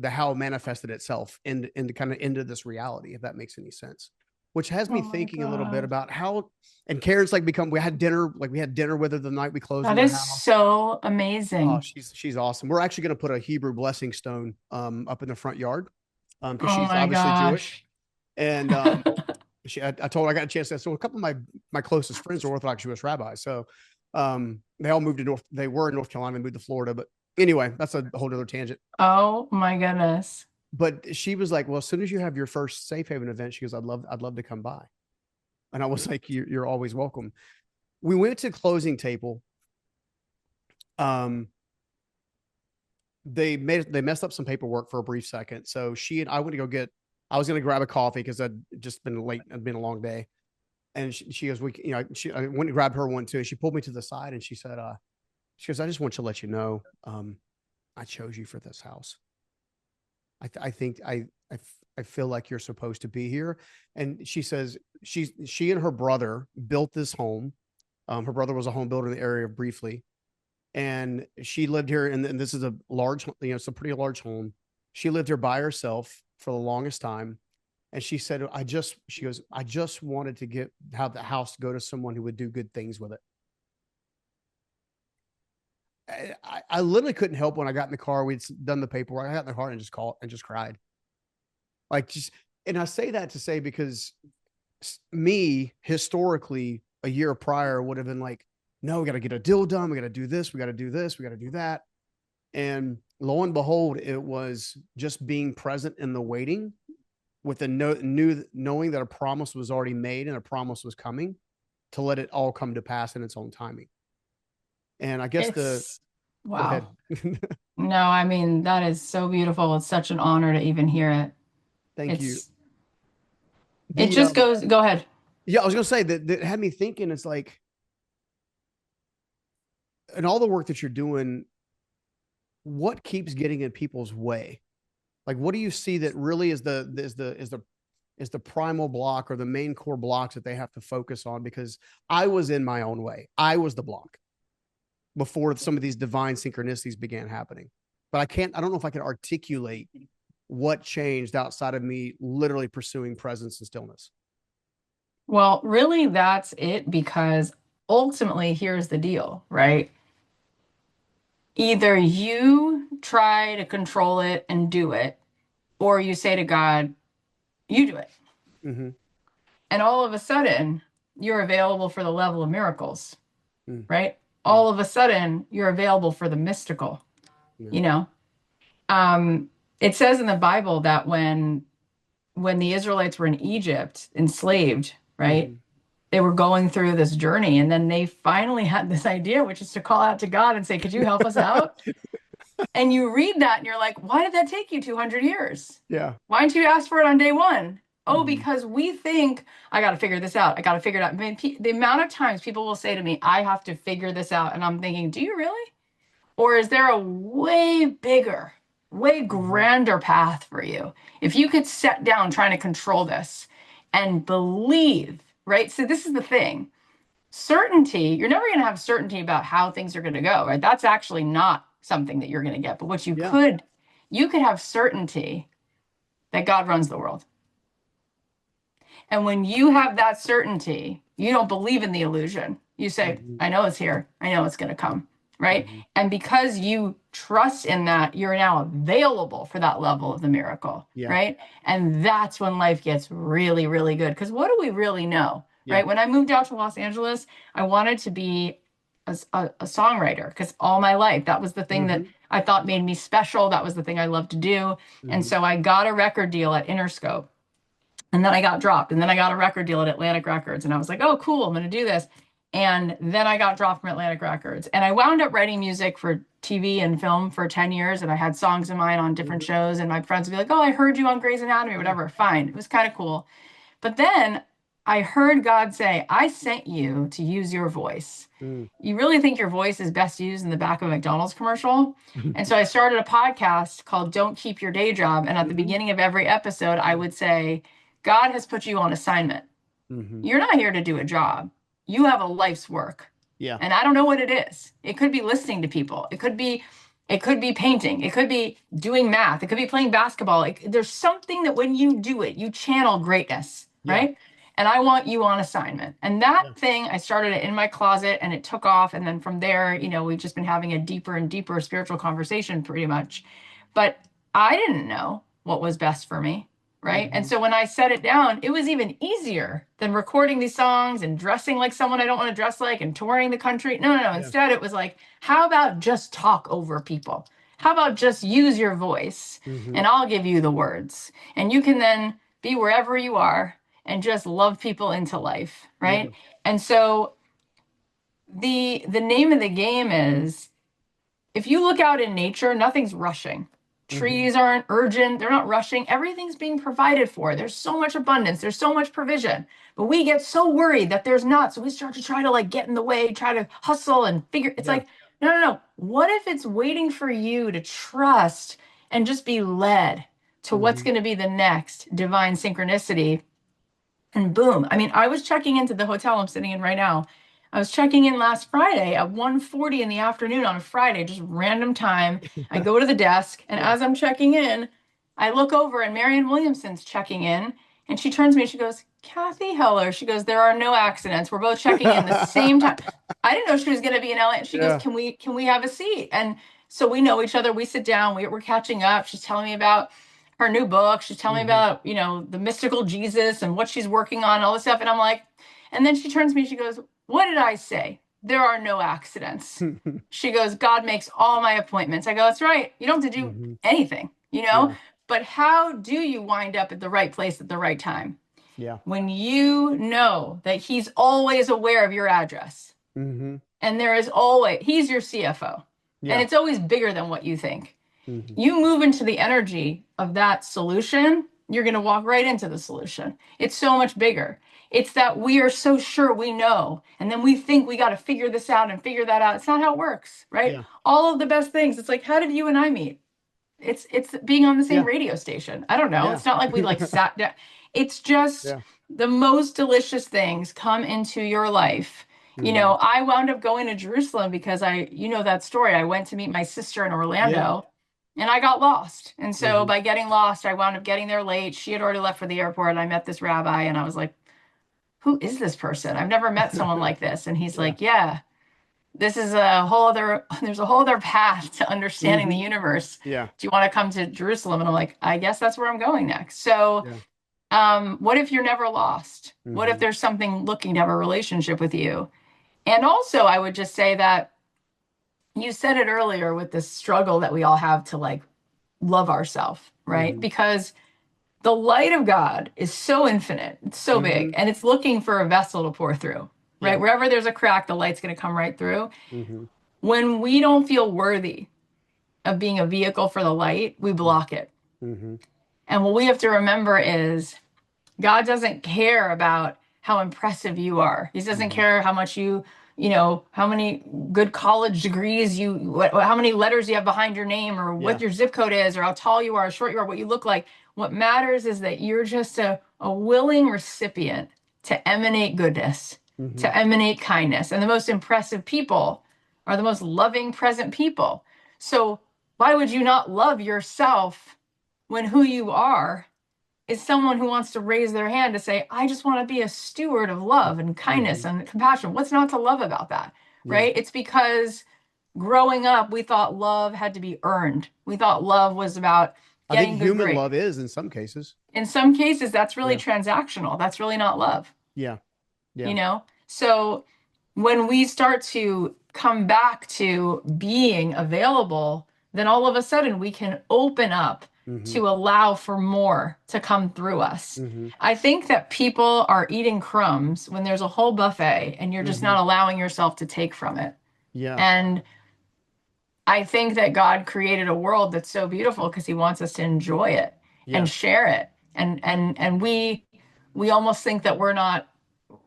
manifested itself into kind of into this reality, if that makes any sense. which has me Oh my thinking a little bit God. about how, and Karen's like we had dinner with her the night we closed on That her is house. so Oh, amazing. she's awesome. We're actually going to put a Hebrew blessing stone up in the front yard because Oh she's my obviously Jewish. gosh. And I told her I got a chance to. So a couple of my closest friends are Orthodox Jewish rabbis. So they all moved to North. They were in North Carolina, moved to Florida. But anyway, that's a whole other tangent. Oh my goodness. But she was like, "Well, as soon as you have your first Safe Haven event, she goes, I'd love to come by." And I was like, "You're always welcome." We went to closing table. Um, they messed up some paperwork for a brief second. So she and I went to go get. I was going to grab a coffee because I'd just been late. It'd been a long day. And she goes, I went and grabbed her one too. She pulled me to the side and she said, she goes, I just want to let you know, I chose you for this house. I think I feel like you're supposed to be here. And she says she and her brother built this home. Her brother was a home builder in the area briefly, and she lived here. And this is a large, it's a pretty large home. She lived here by herself for the longest time. And she said, she goes, I just wanted to have the house go to someone who would do good things with it. I literally couldn't help when I got in the car. We'd done the paperwork. I got in the car and just called and just cried. And I say that to say, because me historically a year prior would have been like, no, we got to get a deal done. We got to do this. We got to do this. We got to do that. And lo and behold, it was just being present in the waiting with the knowing that a promise was already made and a promise was coming, to let it all come to pass in its own timing. And I guess It's go ahead. wow. No, I mean, that is so beautiful. It's such an honor to even hear it. Thank you. It's it just goes, go ahead. Yeah, I was gonna say that had me thinking. It's like, in all the work that you're doing, what keeps getting in people's way? Like, what do you see that really is the primal block or the main core blocks that they have to focus on? Because I was in my own way. I was the block before some of these divine synchronicities began happening. But I don't know if I can articulate what changed outside of me literally pursuing presence and stillness. Well, really, that's it, because ultimately, here's the deal, right? Either you try to control it and do it, or you say to God, you do it. Mm-hmm. And all of a sudden, you're available for the level of miracles, Mm-hmm. right? All of a sudden, you're available for the mystical, Yeah. you know? It says in the Bible that when the Israelites were in Egypt, enslaved, right? Mm-hmm. They were going through this journey, and then they finally had this idea, which is to call out to God and say, could you help us out? And you read that and you're like, why did that take you 200 years? Yeah. Why didn't you ask for it on day one? Oh, Mm-hmm. because we think, I got to figure this out. I got to figure it out. I mean, the amount of times people will say to me, I have to figure this out. And I'm thinking, do you really? Or is there a way bigger, way Mm-hmm. grander path for you? If you could set down trying to control this and believe, right? So this is the thing. Certainty, you're never going to have certainty about how things are going to go, right? That's actually not something that you're going to get. But what Yeah. you could have certainty that God runs the world. And when you have that certainty, you don't believe in the illusion. You say, Mm-hmm. I know it's here. I know it's going to come. Right. Mm-hmm. And because you trust in that, you're now available for that level of the miracle. Yeah. Right. And that's when life gets really, really good. Because what do we really know? Yeah. Right. When I moved out to Los Angeles, I wanted to be a songwriter, because all my life, that was the thing that Mm-hmm. I thought made me special. That was the thing I loved to do. And Mm-hmm. so I got a record deal at Interscope. And then I got dropped. And then I got a record deal at Atlantic Records. And I was like, oh, cool, I'm going to do this. And then I got dropped from Atlantic Records. And I wound up writing music for TV and film for 10 years. And I had songs of mine on different Mm-hmm. shows. And my friends would be like, oh, I heard you on Grey's Anatomy or whatever. Fine. It was kind of cool. But then I heard God say, I sent you to use your voice. Mm-hmm. You really think your voice is best used in the back of a McDonald's commercial? And so I started a podcast called Don't Keep Your Day Job. And at the Mm-hmm. beginning of every episode, I would say, God has put you on assignment. Mm-hmm. You're not here to do a job. You have a life's work. Yeah. And I don't know what it is. It could be listening to people. It could be painting. It could be doing math. It could be playing basketball. There's something that when you do it, you channel greatness, Yeah. right? and I want you on assignment. And that Yeah. thing, I started it in my closet and it took off. And then from there, we've just been having a deeper and deeper spiritual conversation pretty much. But I didn't know what was best for me. Right. And Mhm. so when I set it down, it was even easier than recording these songs and dressing like someone I don't want to dress like and touring the country. No, no, no. Yeah. Instead, it was like, how about just talk over people? How about just use your voice Mhm. and I'll give you the words? And you can then be wherever you are and just love people into life. Yeah. Right. And so the name of the game is, if you look out in nature, nothing's rushing. Mhm. Trees aren't urgent, they're not rushing. Everything's being provided for. There's so much abundance, there's so much provision. But we get so worried that there's not. So we start to try to like get in the way, try to hustle and figure. It's Yeah. like, no, no, no. What if it's waiting for you to trust and just be led to what's Mhm. going to be the next divine synchronicity? And boom. I mean, I was checking into the hotel I'm sitting in right now. I was checking in last Friday at 1:40 in the afternoon on a Friday, just random time. I go to the desk, and Yeah. as I'm checking in, I look over and Marianne Williamson's checking in, and she turns to me and she goes, Cathy Heller. She goes, there are no accidents. We're both checking in the same time. I didn't know she was going to be in LA. And she goes, Yeah. can we have a seat? And so we know each other. We sit down. We're catching up. She's telling me about her new book. She's telling me Mhm. about, the mystical Jesus and what she's working on, all this stuff. And I'm like, and then she turns to me, she goes, what did I say? There are no accidents. She goes, God makes all my appointments. I go, that's right. You don't have to do Mhm. anything, Yeah. but how do you wind up at the right place at the right time? Yeah. When you know that he's always aware of your address Mhm. and there is always, he's your CFO and Yeah. it's always bigger than what you think. Mhm. You move into the energy of that solution, you're going to walk right into the solution. It's so much bigger. It's that we are so sure we know, and then we think we got to figure this out and figure that out. It's not how it works, right? Yeah. All of the best things. It's like, how did you and I meet? It's being on the same Yeah. radio station. I don't know. Yeah. It's not like we like sat down. It's just Yeah. the most delicious things come into your life. Mhm. I wound up going to Jerusalem because that story. I went to meet my sister in Yeah. Orlando and I got lost. And so Mhm. by getting lost, I wound up getting there late. She had already left for the airport. I met this rabbi and I was like, who is this person? I've never met someone like this. And he's Yeah. like, yeah, this is there's a whole other path to understanding the Mhm. universe. Yeah. Do you want to come to Jerusalem? And I'm like, I guess that's where I'm going next. So, Yeah. what if you're never lost? What if Mhm. there's something looking to have a relationship with you? And also, I would just say that you said it earlier with this struggle that we all have to like love ourselves, right? Mhm. Because the light of God is so infinite, it's so big, Mhm. and it's looking for a vessel to pour through, Yeah. right? Wherever there's a crack, the light's going to come right through. Mhm. When we don't feel worthy of being a vehicle for the light, we block it. Mhm. And what we have to remember is God doesn't care about how impressive you are. He doesn't Mhm. care how much how many good college degrees how many letters you have behind your name, or what Yeah. your zip code is, or how tall you are, how short you are, what you look like. What matters is that you're just a willing recipient to emanate goodness, Mhm. to emanate kindness. And the most impressive people are the most loving, present people. So why would you not love yourself when who you are is someone who wants to raise their hand to say, I just want to be a steward of love and kindness Mhm. and compassion. What's not to love about that? Yeah. Right? It's because growing up, we thought love had to be earned. We thought love was about I think getting good human grades. love is in some cases. In some cases, that's really Yeah. transactional. That's really not love, Yeah. you Yeah. know? So when we start to come back to being available, then all of a sudden we can open up Mhm. to allow for more to come through us. Mhm. I think that people are eating crumbs when there's a whole buffet and you're just not Mhm. allowing yourself to take from it. Yeah. And I think that God created a world that's so beautiful because he wants us to enjoy it and Yeah. share it. And we almost think that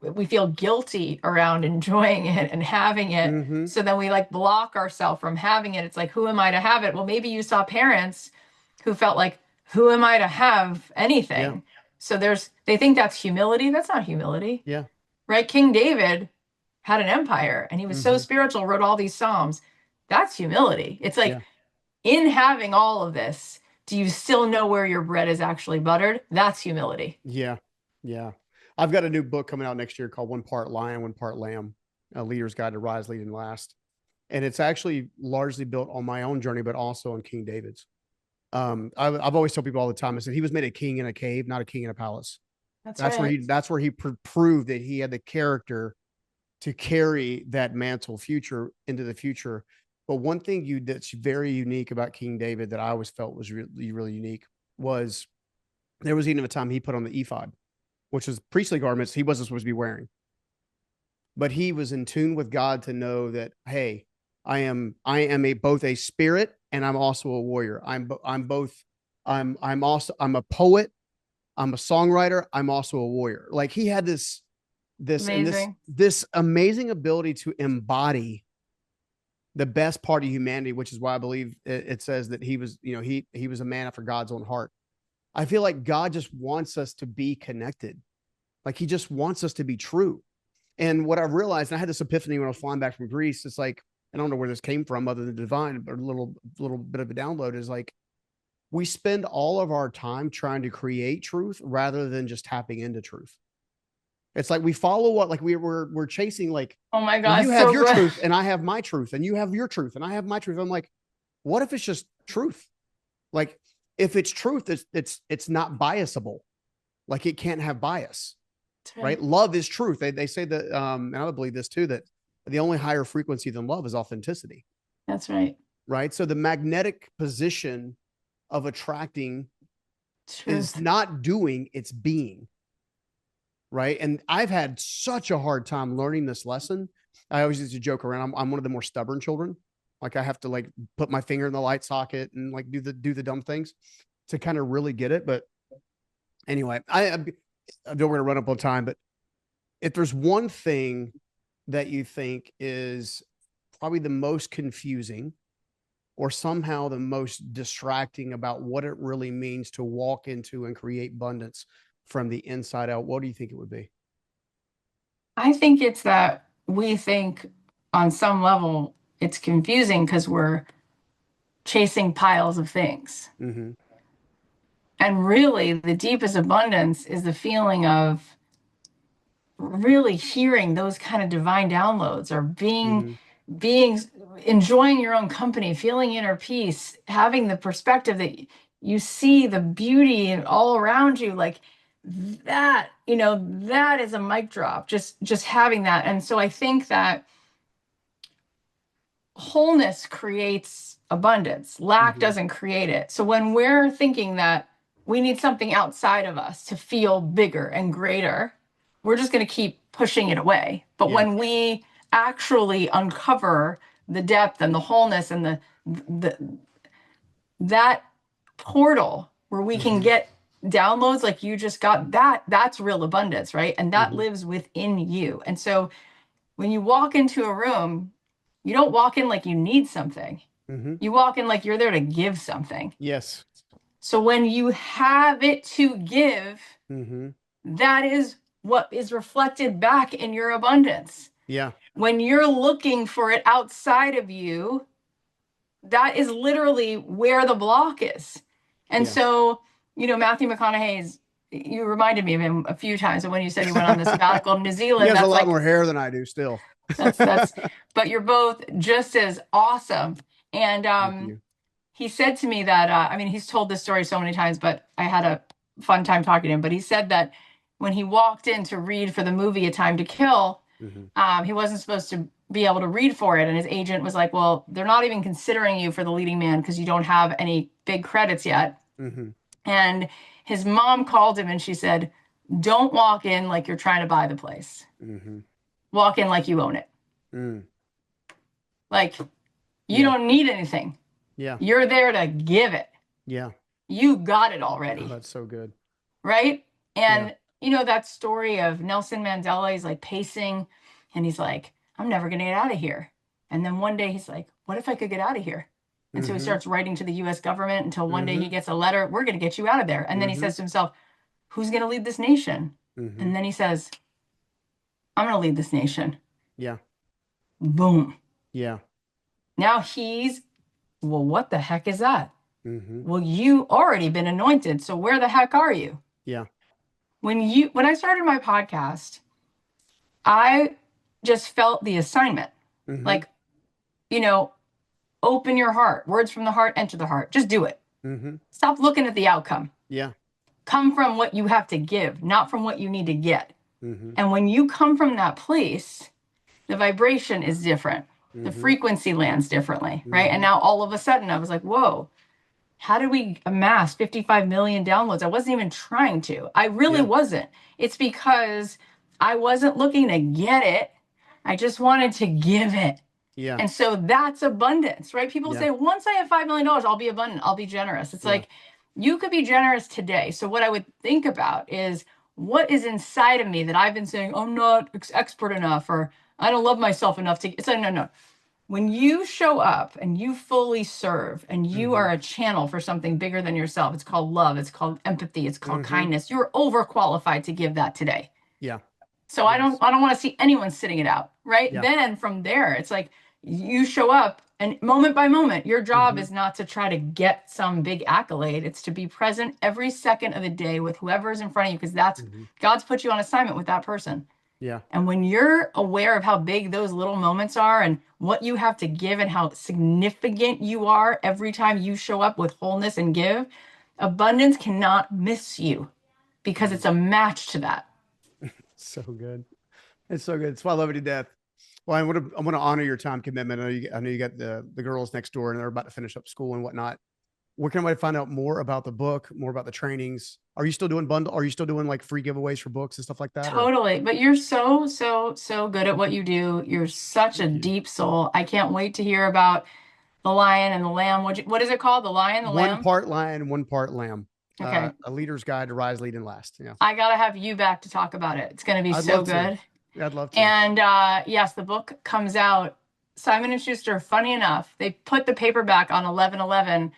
we feel guilty around enjoying it and having it. Mhm. So then we like block ourselves from having it. It's like, who am I to have it? Well, maybe you saw parents who felt like, who am I to have Yeah. anything? So they think that's humility. That's not humility, Yeah. right? King David had an empire and he was so Mhm. spiritual, wrote all these Psalms. That's humility. It's like, Yeah. in having all of this, do you still know where your bread is actually buttered? That's humility. Yeah. Yeah. I've got a new book coming out next year called One Part Lion, One Part Lamb, A Leader's Guide to Rise, Lead, and Last. And it's actually largely built on my own journey, but also on King David's. I've always told people all the time, I said, he was made a king in a cave, not a king in a palace. That's right. That's where he proved that he had the character to carry that mantle future into the future. But one thing that's very unique about King David that I always felt was really, really unique was there was even a time he put on the ephod, which was priestly garments he wasn't supposed to be wearing. But he was in tune with God to know that, hey, I am a both a spirit and I'm also a warrior. I'm both I'm a poet, I'm a songwriter, I'm also a warrior. Like he had Amazing. this amazing ability to embody the best part of humanity, which is why I believe it says that he was, he was a man after God's own heart. I feel like God just wants us to be connected. Like he just wants us to be true. And what I've realized, and I had this epiphany when I was flying back from Greece, it's like, I don't know where this came from other than divine, but a little bit of a download is like, we spend all of our time trying to create truth rather than just tapping into truth. It's like we follow what, like we're chasing, like, Oh my well, God, you have so your good. truth and I have my truth, and you have your truth and I have my truth. I'm like, what if it's just truth? Like, if it's truth, it's not biasable. Like it can't have bias, right? Love is truth. They say that, and I would believe this too, that the only higher frequency than love is authenticity. That's right. Right. So the magnetic position of attracting is Truth. not doing, it's being. Right. And I've had such a hard time learning this lesson. I always used to joke around. I'm one of the more stubborn children. Like I have to like put my finger in the light socket and like do the dumb things to kind of really get it. But anyway, I know we're going to run up on time, but if there's one thing that you think is probably the most confusing or somehow the most distracting about what it really means to walk into and create abundance from the inside out, what do you think it would be? I think it's that we think on some level it's confusing because we're chasing piles of things. Mm-hmm. And really, the deepest abundance is the feeling of really hearing those kind of divine downloads or Mm-hmm. being enjoying your own company, feeling inner peace, having the perspective that you see the beauty all around you, like that, that is a mic drop, just having that. And so I think that wholeness creates abundance, lack Mm-hmm. doesn't create it. So when we're thinking that we need something outside of us to feel bigger and greater, we're just going to keep pushing it away. But Yeah. when we actually uncover the depth and the wholeness and the that portal where we can Mm-hmm. get downloads like you just got, that's real abundance, right? And that Mm-hmm. lives within you. And so when you walk into a room, you don't walk in like you need something. Mm-hmm. You walk in like you're there to give something. Yes. So when you have it to give, Mm-hmm. that is what is reflected back in your abundance. Yeah. When you're looking for it outside of you, that is literally where the block is. And Yeah. so, Matthew McConaughey's, you reminded me of him a few times. And when you said you went on the sabbatical in New He Zealand, has a that's lot like, more hair than I do still. that's, but you're both just as awesome. And Thank you. he said to me that, I mean, he's told this story so many times, but I had a fun time talking to him. But he said that when he walked in to read for the movie A Time to Kill, Mm-hmm. he wasn't supposed to be able to read for it. And his agent was like, well, they're not even considering you for the leading man because you don't have any big credits yet. Mm-hmm. And his mom called him and she said, don't walk in like you're trying to buy the place. Mm-hmm. Walk in like you own it. Mm. Like you Yeah. don't need anything. Yeah. You're there to give it. Yeah. You got it Oh, already. that's so good. Right? Yeah. And that story of Nelson Mandela, he's like pacing and he's like, I'm never going to get out of here. And then one day he's like, what if I could get out of here? And so he Mm-hmm. starts writing to the US government until one day Mm-hmm. he gets a letter, we're going to get you out of there. And then he Mm-hmm. says to himself, who's going to lead this nation? Mm-hmm. And then he says, I'm going to lead this nation. Yeah. Boom. Yeah. Now well, what the heck is that? Mm-hmm. Well, you already been anointed. So where the heck are you? Yeah. when I started my podcast, I just felt the assignment. Mm-hmm. Like, you know, open your heart. Words from the heart enter the heart. Just do it. Mm-hmm. Stop looking at the outcome. Yeah. Come from what you have to give, not from what you need to get. Mm-hmm. And when you come from that place, the vibration is different. The Mm-hmm. frequency lands differently, right? Mm-hmm. And now all of a sudden I was like, whoa, how did we amass 55 million downloads? I wasn't even trying to. I really wasn't. It's because I wasn't looking to get it. I just wanted to give it. Yeah. And so that's abundance, right? People say, once I have $5 million, I'll be abundant. I'll be generous. It's like, you could be generous today. So what I would think about is, what is inside of me that I've been saying, I'm not expert enough, or I don't love myself enough to, it's like, no. When you show up and you fully serve and you are a channel for something bigger than yourself, it's called love, it's called empathy, it's called kindness. You're overqualified to give that today. Yeah. So I don't want to see anyone sitting it out, right? Yeah. Then from there, it's like you show up and moment by moment, your job is not to try to get some big accolade. It's to be present every second of the day with whoever is in front of you, because that's God's put you on assignment with that person. Yeah. And when you're aware of how big those little moments are and what you have to give and how significant you are every time you show up with wholeness and give, abundance cannot miss you because it's a match to that. So good. It's so good. It's why I love it to death. Well, I want to honor your time commitment. I know you got the girls next door and they're about to finish up school and whatnot. Where can I find out more about the book, more about the trainings? Are you still doing Are you still doing like free giveaways for books and stuff like that? Totally. But you're so good at what you do. You're such a deep soul. I can't wait to hear about the lion and the lamb. What is it called? The lion, the lamb? One part lion, one part lamb. Okay. A leader's guide to rise, lead, and last. Yeah. I got to have you back to talk about it. It's going to be so good. I'd love to. And yes, the book comes out. Simon & Schuster, funny enough, they put the paperback on 11/11,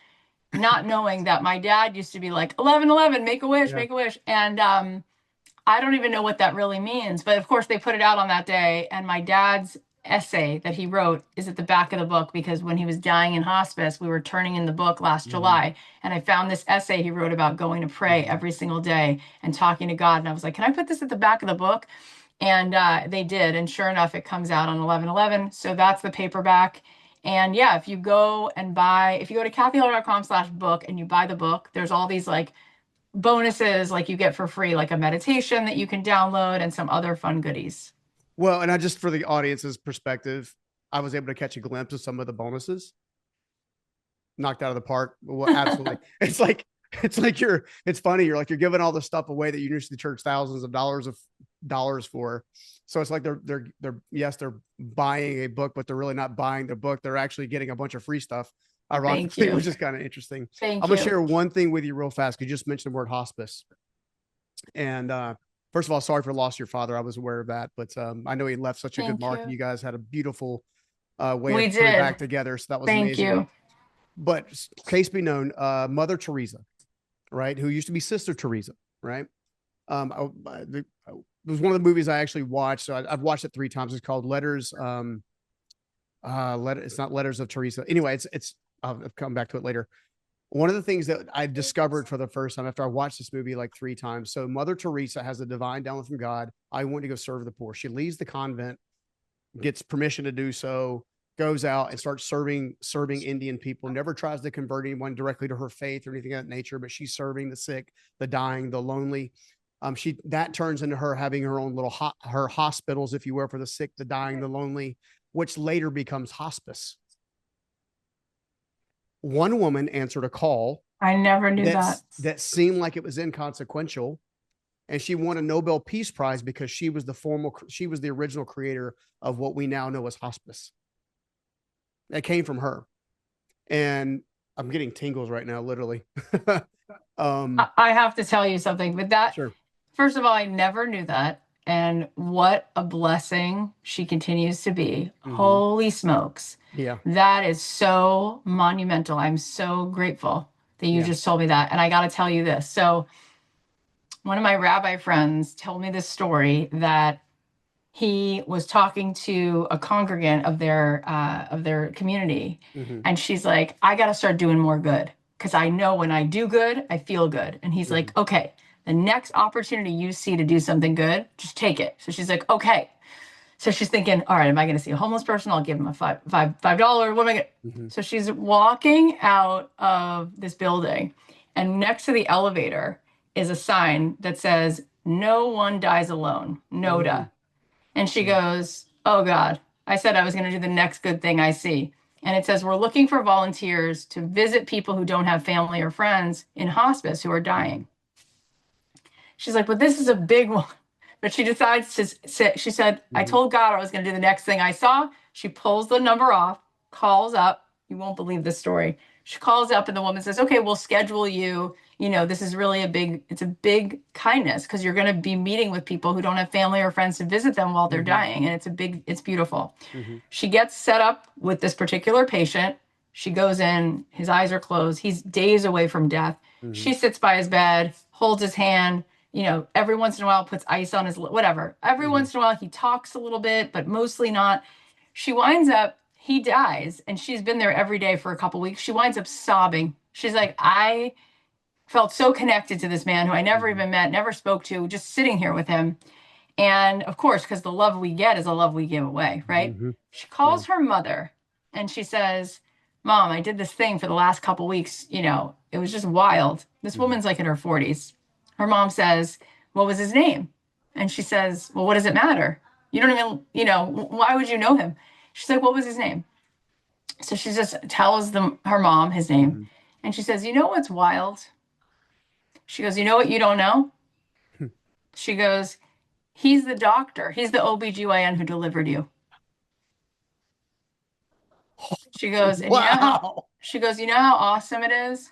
not knowing that my dad used to be like, 11/11, make a wish, make a wish. And I don't even know what that really means. But of course, they put it out on that day. And my dad's essay that he wrote is at the back of the book, because when he was dying in hospice, we were turning in the book last July. And I found this essay he wrote about going to pray every single day and talking to God. And I was like, can I put this at the back of the book? And they did. And sure enough, it comes out on 11/11. So that's the paperback. And yeah, if you go to cathyheller.com/book and you buy the book, there's all these like bonuses like you get for free, like a meditation that you can download and some other fun goodies. Well, and just for the audience's perspective, I was able to catch a glimpse of some of the bonuses. Knocked out of the park. Well, absolutely. it's funny. You're giving all the stuff away that you usually charge thousands of dollars for. So it's like they're buying a book, but they're really not buying the book. They're actually getting a bunch of free stuff. Ironically, which is kind of interesting. I'm going to share one thing with you real fast. You just mentioned the word hospice. And first of all, sorry for the loss of your father. I was aware of that, but I know he left such a good mark, and you guys had a beautiful way of putting back together. So that was amazing. Thank you. But case be known, Mother Teresa, right? Who used to be Sister Teresa, right? It was one of the movies I actually watched. So I've watched it 3 times. It's called Letters. It's not Letters of Teresa. Anyway, I'll come back to it later. One of the things that I discovered for the first time after I watched this movie like 3 times. So Mother Teresa has a divine download from God. I want to go serve the poor. She leaves the convent, gets permission to do so, goes out and starts serving Indian people, never tries to convert anyone directly to her faith or anything of that nature, but she's serving the sick, the dying, the lonely. That turns into her having her own little her hospitals, if you will, for the sick, the dying, the lonely, which later becomes hospice. One woman answered a call. I never knew that seemed like it was inconsequential. And she won a Nobel Peace Prize because she was the original creator of what we now know as hospice. That came from her. And I'm getting tingles right now, literally. I have to tell you something, but first of all, I never knew that. And what a blessing she continues to be. Holy smokes. Yeah. That is so monumental. I'm so grateful that you just told me that. And I got to tell you this. So one of my rabbi friends told me this story that he was talking to a congregant of their community. And she's like, I got to start doing more good, because I know when I do good, I feel good. And he's like, okay, The next opportunity you see to do something good, just take it. So she's like, okay. So she's thinking, all right, am I going to see a homeless person? I'll give him a $5. What am I going to? Mm-hmm. So she's walking out of this building, and next to the elevator is a sign that says, "No one dies alone, Mm-hmm. Noda." And she goes, oh God, I said I was going to do the next good thing I see. And it says, we're looking for volunteers to visit people who don't have family or friends in hospice who are dying. She's like, but this is a big one. But she decides to say, she said, I Mm-hmm. told God I was going to do the next thing I saw. She pulls the number off, calls up. You won't believe this story. She calls up and the woman says, okay, we'll schedule you. You know, this is really it's a big kindness because you're going to be meeting with people who don't have family or friends to visit them while they're Mm-hmm. dying. And it's beautiful. Mm-hmm. She gets set up with this particular patient. She goes in, his eyes are closed. He's days away from death. Mm-hmm. She sits by his bed, holds his hand, you know, every once in a while puts ice on his whatever. Every Mm-hmm. once in a while he talks a little bit, but mostly not. She winds up, he dies, and she's been there every day for a couple weeks. She winds up sobbing. She's like, I felt so connected to this man who I never Mm-hmm. even met, never spoke to, just sitting here with him. And of course, because the love we get is a love we give away, right? Mm-hmm. She Yeah. calls her mother and she says, Mom, I did this thing for the last couple weeks. You know, it was just wild. This Mm-hmm. woman's like in her 40s. Her mom says, what was his name? And she says, well, what does it matter? You don't even, you know, why would you know him? She's like, what was his name? So she just tells them her mom his name. Mm-hmm. And she says, you know what's wild? She goes, you know what you don't know? She goes, he's the doctor. He's the OBGYN who delivered you. She goes, and you know how, Wow. she goes, you know how awesome it is?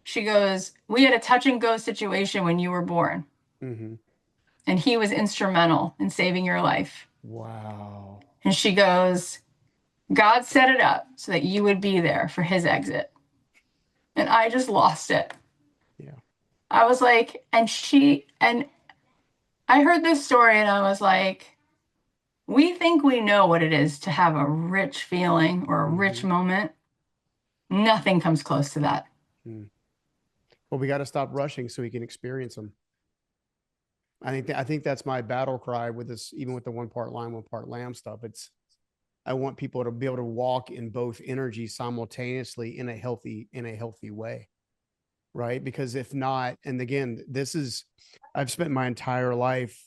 She goes, we had a touch and go situation when you were born, Mm-hmm. and he was instrumental in saving your life. Wow. And she goes, God set it up so that you would be there for his exit. And I just lost it. Yeah. I was like, and I heard this story and I was like, we think we know what it is to have a rich feeling or a rich Mm-hmm. moment. Nothing comes close to that. Mm. Well, we got to stop rushing so we can experience them. I think that's my battle cry with this, even with the one part lion, one part lamb stuff. I want people to be able to walk in both energies simultaneously in a healthy way. Right. Because if not, and again, I've spent my entire life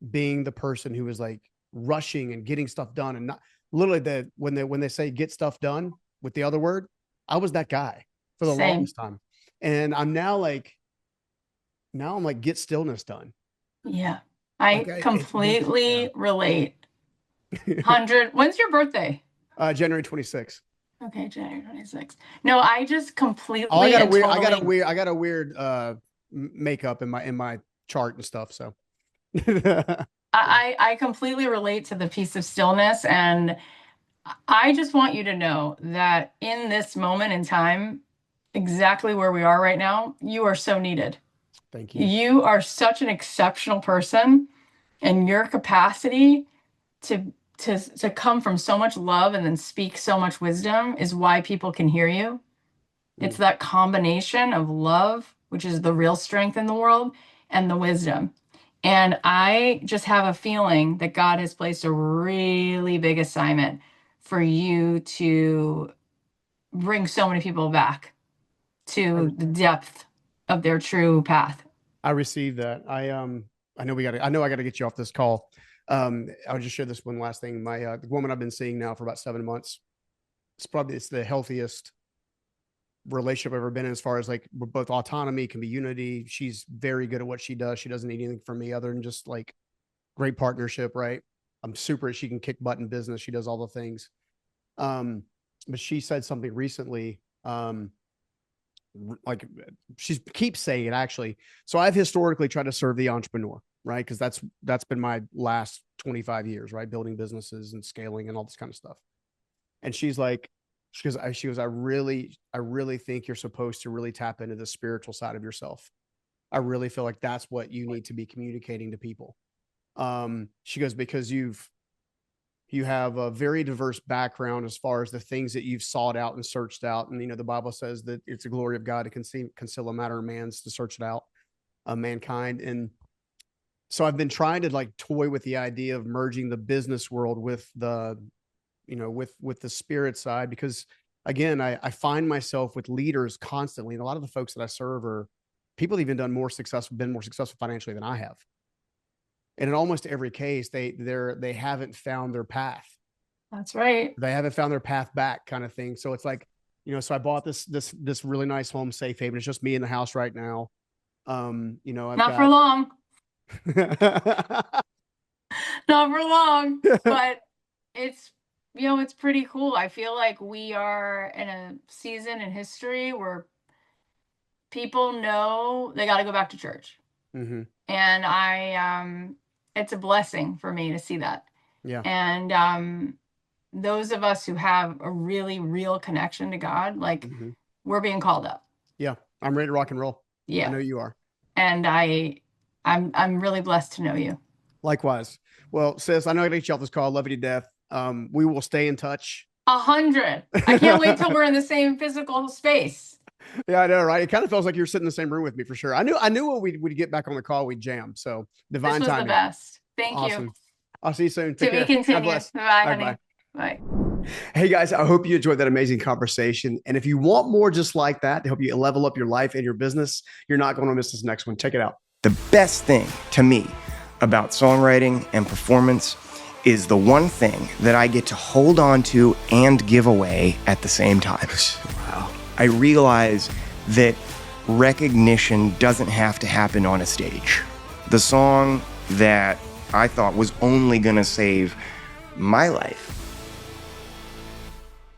being the person who was like rushing and getting stuff done and not literally when they say get stuff done with the other word, I was that guy for the Same. longest time. And now I'm like, get stillness done. Yeah. I It's been, completely relate. 100. When's your birthday? January 26th. Okay, January 26th. No, I just Oh, I completely got a and weird, totally weird makeup in my chart and stuff. So I completely relate to the piece of stillness, and I just want you to know that in this moment in time, exactly where we are right now, you are so needed. thank you. You are such an exceptional person, and your capacity to to come from so much love and then speak so much wisdom is why people can hear you. It's Mm. that combination of love, which is the real strength in the world, and the wisdom. And I just have a feeling that God has placed a really big assignment for you to bring so many people back I, to the depth of their true path. I received that. I know I got to get you off this call. I'll just share this one last thing. The woman I've been seeing now for about 7 months, it's the healthiest relationship I've ever been in as far as like both autonomy can be unity. She's very good at what she does. She doesn't need anything from me other than just like great partnership. Right. She can kick butt in business. She does all the things. But she said something recently, like she keeps saying it actually. So I've historically tried to serve the entrepreneur, right? Because that's been my last 25 years, right? Building businesses and scaling and all this kind of stuff. And she's like, she goes, I really think you're supposed to really tap into the spiritual side of yourself. I really feel like that's what you need to be communicating to people. She goes, because you have a very diverse background as far as the things that you've sought out and searched out. And, the Bible says that it's the glory of God to conceal a matter of man's to search it out. mankind. And so I've been trying to like toy with the idea of merging the business world with the, with the spirit side, because again, I find myself with leaders constantly. And a lot of the folks that I serve are people that even been more successful financially than I have. And in almost every case, they haven't found their path. That's right. They haven't found their path back, kind of thing. So it's like, so I bought this really nice home, safe haven. It's just me in the house right now. I've Not for long. Not for long, but it's, it's pretty cool. I feel like we are in a season in history where people know they got to go back to church. Mm-hmm. And it's a blessing for me to see that. Yeah. And those of us who have a really real connection to God, like we're being called up. Yeah. I'm ready to rock and roll. Yeah. I know you are. And I'm really blessed to know you. Likewise. Well, sis, I know I got to get you off this call. I love you to death. We will stay in touch. 100. I can't wait till we're in the same physical space. Yeah, I know, right? It kind of feels like you're sitting in the same room with me for sure. I knew when we'd get back on the call, we'd jam. So divine timing. This was the best. Thank awesome. you. I'll see you soon. Take to care. be continued. God bless. Bye, honey. Bye. Bye. Hey guys, I hope you enjoyed that amazing conversation. And if you want more just like that to help you level up your life and your business, you're not going to miss this next one. Check it out. The best thing to me about songwriting and performance is the one thing that I get to hold on to and give away at the same time. Wow. I realize that recognition doesn't have to happen on a stage. The song that I thought was only gonna save my life